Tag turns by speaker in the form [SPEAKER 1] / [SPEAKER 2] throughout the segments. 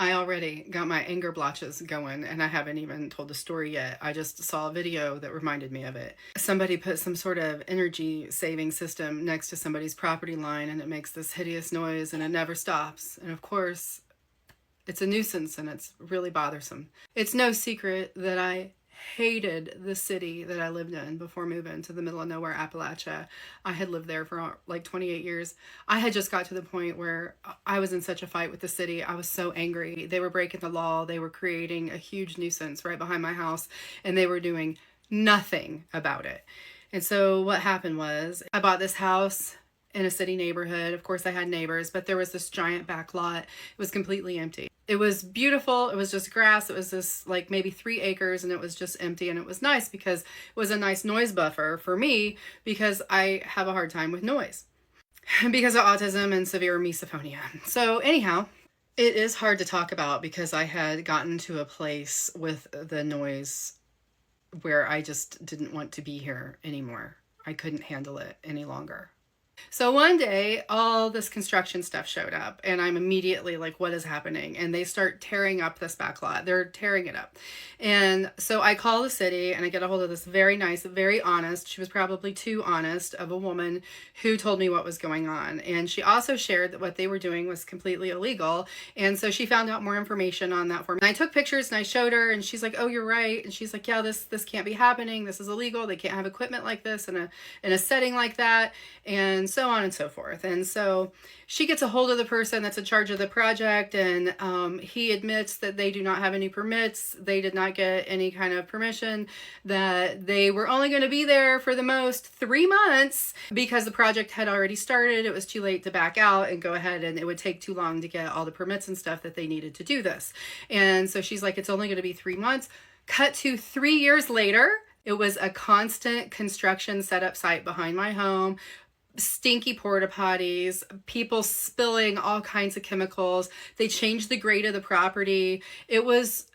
[SPEAKER 1] I already got my anger blotches going and I haven't even told the story yet. I just saw a video that reminded me of it. Somebody put some sort of energy saving system next to somebody's property line and it makes this hideous noise and it never stops. And of course, it's a nuisance and it's really bothersome. It's no secret that I hated the city that I lived in before moving to the middle of nowhere, Appalachia. I had lived there for like 28 years. I had just got to the point where I was in such a fight with the city. I was so angry. They were breaking the law. They were creating a huge nuisance right behind my house and they were doing nothing about it. And so what happened was I bought this house in a city neighborhood. Of course I had neighbors, but there was this giant back lot. It was completely empty. It was beautiful. It was just grass. It was this like maybe 3 acres and it was just empty. And it was nice because it was a nice noise buffer for me because I have a hard time with noise because of autism and severe misophonia. So anyhow, it is hard to talk about because I had gotten to a place with the noise where I just didn't want to be here anymore. I couldn't handle it any longer. So one day, all this construction stuff showed up, and I'm immediately like, what is happening? And they start tearing up this back lot. They're tearing it up. And so I call the city, and I get a hold of this very nice, very honest, she was probably too honest, of a woman who told me what was going on. And she also shared that what they were doing was completely illegal. And so she found out more information on that for me. And I took pictures, and I showed her, and she's like, oh, you're right. And she's like, yeah, this can't be happening. This is illegal. They can't have equipment like this in a setting like that. And so on and so forth. And so she gets a hold of the person that's in charge of the project, and he admits that they do not have any permits. They did not get any kind of permission, that they were only going to be there for the most 3 months because the project had already started. It was too late to back out and go ahead, and it would take too long to get all the permits and stuff that they needed to do this. And so she's like, it's only going to be 3 months. Cut to 3 years later. It was a constant construction setup site behind my home. Stinky porta potties, people spilling all kinds of chemicals. They changed the grade of the property. It was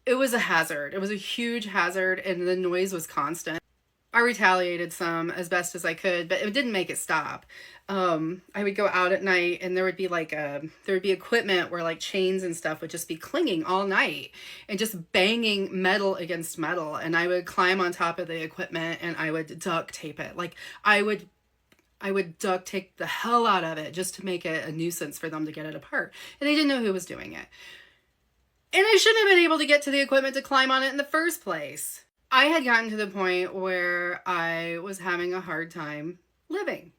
[SPEAKER 1] a hazard. It was a huge hazard, and the noise was constant. I retaliated some as best as I could, but it didn't make it stop. I would go out at night and there would be equipment where like chains and stuff would just be clinging all night and just banging metal against metal. And I would climb on top of the equipment and I would duct tape it. Like I would duct tape the hell out of it just to make it a nuisance for them to get it apart. And they didn't know who was doing it. And I shouldn't have been able to get to the equipment to climb on it in the first place. I had gotten to the point where I was having a hard time living.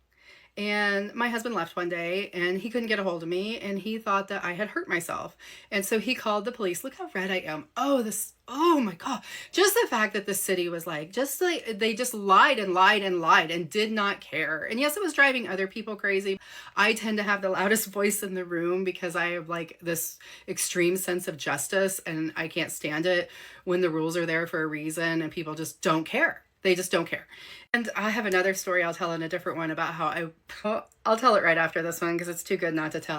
[SPEAKER 1] And my husband left one day and he couldn't get a hold of me and he thought that I had hurt myself. And so he called the police. Look how red I am. Oh my God. Just the fact that the city was like, they just lied and lied and lied and did not care. And yes, it was driving other people crazy. I tend to have the loudest voice in the room because I have like this extreme sense of justice and I can't stand it when the rules are there for a reason and people just don't care. They just don't care. And I have another story I'll tell in a different one about how I'll tell it right after this one because it's too good not to tell.